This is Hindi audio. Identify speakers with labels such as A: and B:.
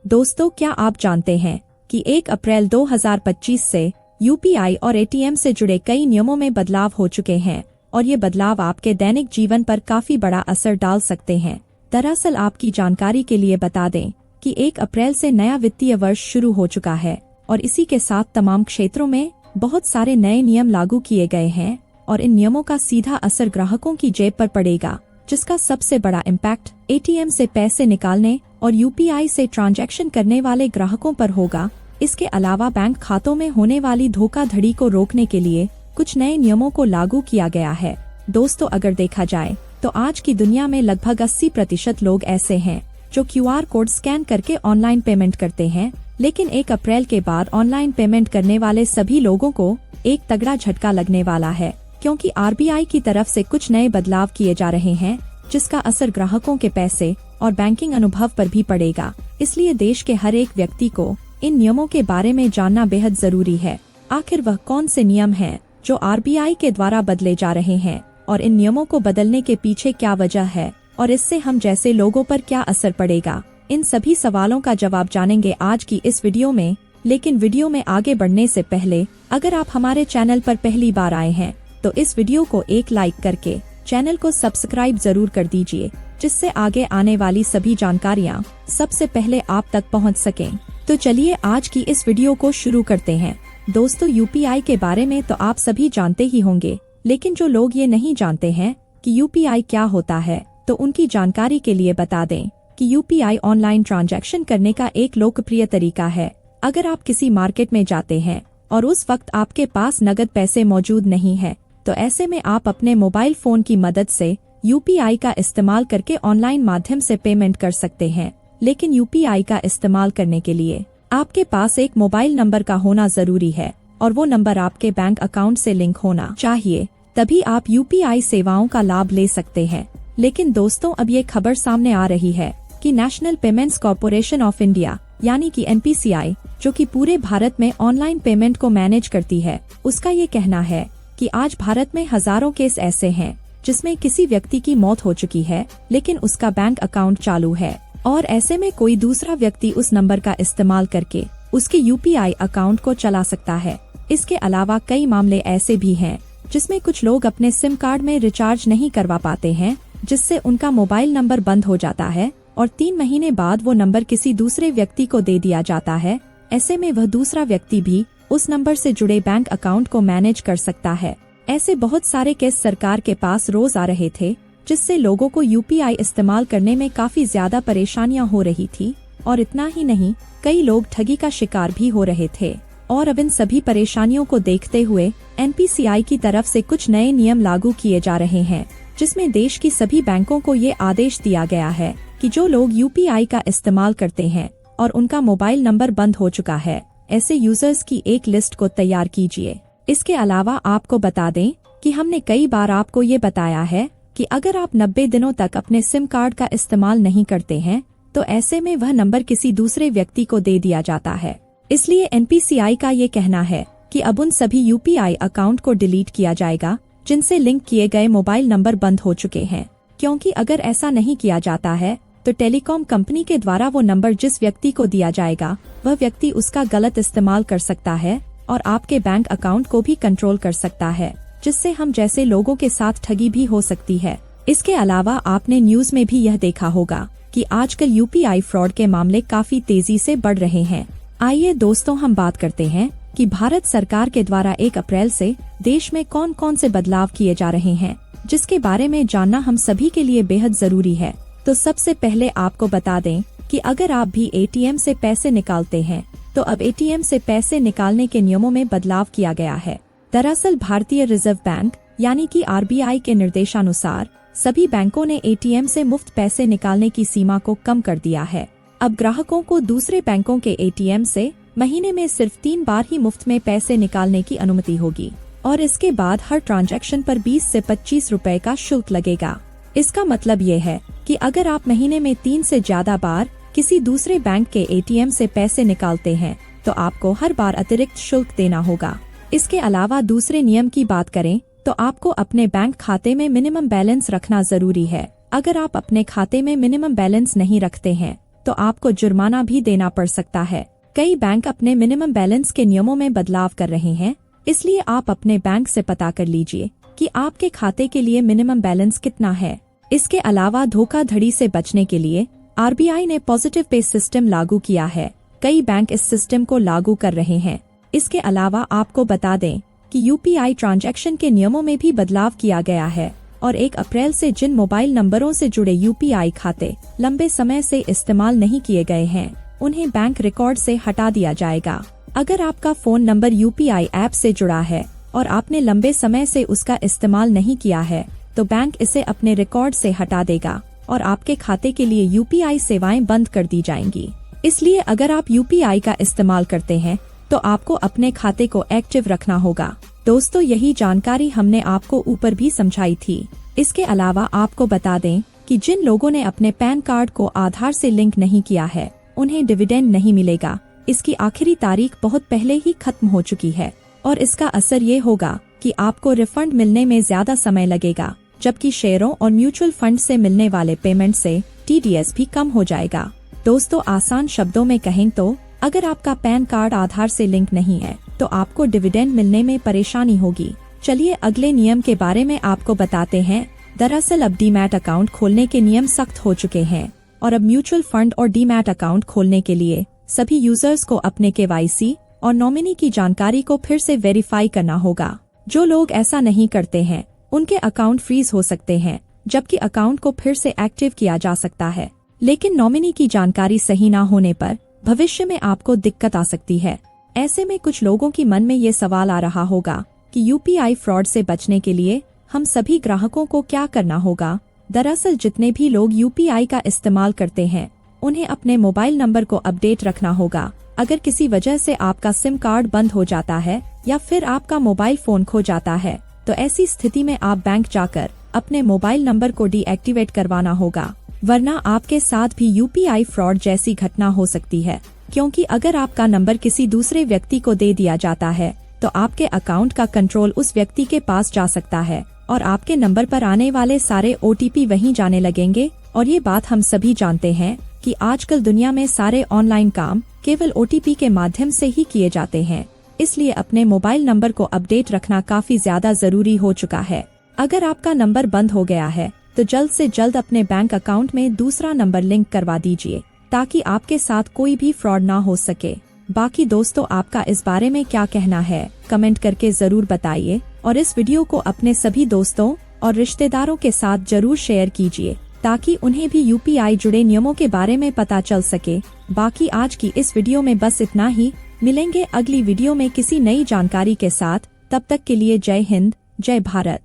A: दोस्तों, क्या आप जानते हैं कि 1 अप्रैल 2025 से यूपीआई और एटीएम से जुड़े कई नियमों में बदलाव हो चुके हैं और ये बदलाव आपके दैनिक जीवन पर काफी बड़ा असर डाल सकते हैं। दरअसल आपकी जानकारी के लिए बता दें कि 1 अप्रैल से नया वित्तीय वर्ष शुरू हो चुका है और इसी के साथ तमाम क्षेत्रों में बहुत सारे नए नियम लागू किए गए हैं और इन नियमों का सीधा असर ग्राहकों की जेब पर पड़ेगा, जिसका सबसे बड़ा इम्पैक्ट एटीएम से पैसे निकालने और यूपीआई से ट्रांजैक्शन करने वाले ग्राहकों पर होगा। इसके अलावा बैंक खातों में होने वाली धोखाधड़ी को रोकने के लिए कुछ नए नियमों को लागू किया गया है। दोस्तों, अगर देखा जाए तो आज की दुनिया में लगभग 80% लोग ऐसे हैं जो क्यूआर कोड स्कैन करके ऑनलाइन पेमेंट करते हैं, लेकिन 1 अप्रैल के बाद ऑनलाइन पेमेंट करने वाले सभी लोगों को एक तगड़ा झटका लगने वाला है, क्योंकि आरबीआई की तरफ से कुछ नए बदलाव किए जा रहे हैं जिसका असर ग्राहकों के पैसे और बैंकिंग अनुभव पर भी पड़ेगा। इसलिए देश के हर एक व्यक्ति को इन नियमों के बारे में जानना बेहद जरूरी है। आखिर वह कौन से नियम हैं जो आरबीआई के द्वारा बदले जा रहे हैं और इन नियमों को बदलने के पीछे क्या वजह है और इससे हम जैसे लोगों पर क्या असर पड़ेगा, इन सभी सवालों का जवाब जानेंगे आज की इस वीडियो में। लेकिन वीडियो में आगे बढ़ने से पहले अगर आप हमारे चैनल पर पहली बार आए हैं तो इस वीडियो को एक लाइक करके चैनल को सब्सक्राइब जरूर कर दीजिए, जिससे आगे आने वाली सभी जानकारियाँ सबसे पहले आप तक पहुँच सकें। तो चलिए आज की इस वीडियो को शुरू करते हैं। दोस्तों, यूपीआई के बारे में तो आप सभी जानते ही होंगे, लेकिन जो लोग ये नहीं जानते हैं कि यूपीआई क्या होता है, तो उनकी जानकारी के लिए बता दें कि यूपीआई ऑनलाइन ट्रांजैक्शन करने का एक लोकप्रिय तरीका है। अगर आप किसी मार्केट में जाते हैं और उस वक्त आपके पास नगद पैसे मौजूद नहीं है, तो ऐसे में आप अपने मोबाइल फोन की मदद से यूपीआई का इस्तेमाल करके ऑनलाइन माध्यम से पेमेंट कर सकते हैं। लेकिन यूपीआई का इस्तेमाल करने के लिए आपके पास एक मोबाइल नंबर का होना जरूरी है और वो नंबर आपके बैंक अकाउंट से लिंक होना चाहिए, तभी आप यूपीआई सेवाओं का लाभ ले सकते हैं। लेकिन दोस्तों, अब ये खबर सामने आ रही है कि national payments corporation of India यानी कि एनपीसीआई, जो कि पूरे भारत में ऑनलाइन पेमेंट को मैनेज करती है, उसका ये कहना है कि आज भारत में हजारों केस ऐसे हैं जिसमें किसी व्यक्ति की मौत हो चुकी है लेकिन उसका बैंक अकाउंट चालू है, और ऐसे में कोई दूसरा व्यक्ति उस नंबर का इस्तेमाल करके उसके यूपीआई अकाउंट को चला सकता है। इसके अलावा कई मामले ऐसे भी हैं जिसमें कुछ लोग अपने सिम कार्ड में रिचार्ज नहीं करवा पाते हैं, जिससे उनका मोबाइल नंबर बंद हो जाता है और 3 महीने बाद वो नंबर किसी दूसरे व्यक्ति को दे दिया जाता है। ऐसे में वह दूसरा व्यक्ति भी उस नंबर से जुड़े बैंक अकाउंट को मैनेज कर सकता है। ऐसे बहुत सारे केस सरकार के पास रोज आ रहे थे, जिससे लोगों को यूपीआई इस्तेमाल करने में काफी ज्यादा परेशानियां हो रही थी, और इतना ही नहीं, कई लोग ठगी का शिकार भी हो रहे थे। और अब इन सभी परेशानियों को देखते हुए एनपीसीआई की तरफ से कुछ नए नियम लागू किए जा रहे हैं, जिसमें देश की सभी बैंकों को ये आदेश दिया गया है कि जो लोग यूपीआई का इस्तेमाल करते हैं और उनका मोबाइल नंबर बंद हो चुका है, ऐसे यूजर्स की एक लिस्ट को तैयार कीजिए। इसके अलावा आपको बता दें कि हमने कई बार आपको ये बताया है कि अगर आप 90 दिनों तक अपने सिम कार्ड का इस्तेमाल नहीं करते हैं, तो ऐसे में वह नंबर किसी दूसरे व्यक्ति को दे दिया जाता है। इसलिए एनपीसीआई का ये कहना है कि अब उन सभी यूपीआई अकाउंट को डिलीट किया जाएगा जिनसे लिंक किए गए मोबाइल नंबर बंद हो चुके हैं, क्योंकि अगर ऐसा नहीं किया जाता है तो टेलीकॉम कंपनी के द्वारा वो नंबर जिस व्यक्ति को दिया जाएगा, वह व्यक्ति उसका गलत इस्तेमाल कर सकता है और आपके बैंक अकाउंट को भी कंट्रोल कर सकता है, जिससे हम जैसे लोगों के साथ ठगी भी हो सकती है। इसके अलावा आपने न्यूज में भी यह देखा होगा कि आजकल यूपीआई फ्रॉड के मामले काफी तेजी से बढ़ रहे हैं। आइए दोस्तों, हम बात करते हैं कि भारत सरकार के द्वारा 1 अप्रैल से देश में कौन कौन से बदलाव किए जा रहे हैं, जिसके बारे में जानना हम सभी के लिए बेहद जरूरी है। तो सबसे पहले आपको बता दें कि अगर आप भी एटीएम से पैसे निकालते हैं, तो अब एटीएम से पैसे निकालने के नियमों में बदलाव किया गया है। दरअसल भारतीय रिजर्व बैंक यानी कि आरबीआई के निर्देशानुसार सभी बैंकों ने एटीएम से मुफ्त पैसे निकालने की सीमा को कम कर दिया है। अब ग्राहकों को दूसरे बैंकों के एटीएम से महीने में सिर्फ 3 बार ही मुफ्त में पैसे निकालने की अनुमति होगी, और इसके बाद हर ट्रांजैक्शन पर 20 से 25 रुपए का शुल्क लगेगा। इसका मतलब ये है कि अगर आप महीने में 3 से ज्यादा बार किसी दूसरे बैंक के एटीएम से पैसे निकालते हैं, तो आपको हर बार अतिरिक्त शुल्क देना होगा। इसके अलावा दूसरे नियम की बात करें तो आपको अपने बैंक खाते में मिनिमम बैलेंस रखना जरूरी है। अगर आप अपने खाते में मिनिमम बैलेंस नहीं रखते हैं, तो आपको जुर्माना भी देना पड़ सकता है। कई बैंक अपने मिनिमम बैलेंस के नियमों में बदलाव कर रहे हैं, इसलिए आप अपने बैंक से पता कर लीजिए कि आपके खाते के लिए मिनिमम बैलेंस कितना है। इसके अलावा धोखाधड़ी से बचने के लिए आरबीआई ने पॉजिटिव पे सिस्टम लागू किया है। कई बैंक इस सिस्टम को लागू कर रहे हैं। इसके अलावा आपको बता दें कि यूपीआई ट्रांजैक्शन के नियमों में भी बदलाव किया गया है और 1 अप्रैल से जिन मोबाइल नंबरों से जुड़े यूपीआई खाते लंबे समय से इस्तेमाल नहीं किए गए हैं, उन्हें बैंक रिकॉर्ड से हटा दिया जाएगा। अगर आपका फोन नंबर यूपीआई ऐप से जुड़ा है और आपने लंबे समय से उसका इस्तेमाल नहीं किया है, तो बैंक इसे अपने रिकॉर्ड से हटा देगा और आपके खाते के लिए यूपीआई सेवाएं बंद कर दी जाएंगी। इसलिए अगर आप यूपीआई का इस्तेमाल करते हैं तो आपको अपने खाते को एक्टिव रखना होगा। दोस्तों, यही जानकारी हमने आपको ऊपर भी समझाई थी। इसके अलावा आपको बता दें कि जिन लोगों ने अपने पैन कार्ड को आधार से लिंक नहीं किया है, उन्हें डिविडेंड नहीं मिलेगा। इसकी आखिरी तारीख बहुत पहले ही खत्म हो चुकी है और इसका असर ये होगा कि आपको रिफंड मिलने में ज्यादा समय लगेगा, जबकि शेयरों और म्यूचुअल फंड से मिलने वाले पेमेंट से टीडीएस भी कम हो जाएगा। दोस्तों, आसान शब्दों में कहें तो अगर आपका पैन कार्ड आधार से लिंक नहीं है तो आपको डिविडेंड मिलने में परेशानी होगी। चलिए अगले नियम के बारे में आपको बताते हैं। दरअसल अब डीमैट अकाउंट खोलने के नियम सख्त हो चुके हैं और अब म्यूचुअल फंड और डीमैट अकाउंट खोलने के लिए सभी यूजर्स को अपने केवाईसी और नॉमिनी की जानकारी को फिर से वेरीफाई करना होगा। जो लोग ऐसा नहीं करते हैं उनके अकाउंट फ्रीज हो सकते हैं, जबकि अकाउंट को फिर से एक्टिव किया जा सकता है। लेकिन नॉमिनी की जानकारी सही न होने पर भविष्य में आपको दिक्कत आ सकती है। ऐसे में कुछ लोगों की मन में ये सवाल आ रहा होगा कि यूपीआई फ्रॉड से बचने के लिए हम सभी ग्राहकों को क्या करना होगा। दरअसल जितने भी लोग यूपीआई का इस्तेमाल करते हैं उन्हें अपने मोबाइल नंबर को अपडेट रखना होगा। अगर किसी वजह से आपका सिम कार्ड बंद हो जाता है या फिर आपका मोबाइल फोन खो जाता है, तो ऐसी स्थिति में आप बैंक जाकर अपने मोबाइल नंबर को डीएक्टिवेट करवाना होगा, वरना आपके साथ भी यूपीआई फ्रॉड जैसी घटना हो सकती है। क्योंकि अगर आपका नंबर किसी दूसरे व्यक्ति को दे दिया जाता है तो आपके अकाउंट का कंट्रोल उस व्यक्ति के पास जा सकता है और आपके नंबर पर आने वाले सारे ओटीपी वहीं जाने लगेंगे। और ये बात हम सभी जानते हैं कि आजकल दुनिया में सारे ऑनलाइन काम केवल ओटीपी के माध्यम से ही किए जाते हैं। इसलिए अपने मोबाइल नंबर को अपडेट रखना काफी ज्यादा जरूरी हो चुका है। अगर आपका नंबर बंद हो गया है तो जल्द से जल्द अपने बैंक अकाउंट में दूसरा नंबर लिंक करवा दीजिए, ताकि आपके साथ कोई भी फ्रॉड ना हो सके। बाकी दोस्तों, आपका इस बारे में क्या कहना है, कमेंट करके जरूर बताइए और इस वीडियो को अपने सभी दोस्तों और रिश्तेदारों के साथ जरूर शेयर कीजिए, ताकि उन्हें भी यूपीआई जुड़े नियमों के बारे में पता चल सके। बाकी आज की इस वीडियो में बस इतना ही। मिलेंगे अगली वीडियो में किसी नई जानकारी के साथ। तब तक के लिए जय हिंद, जय भारत।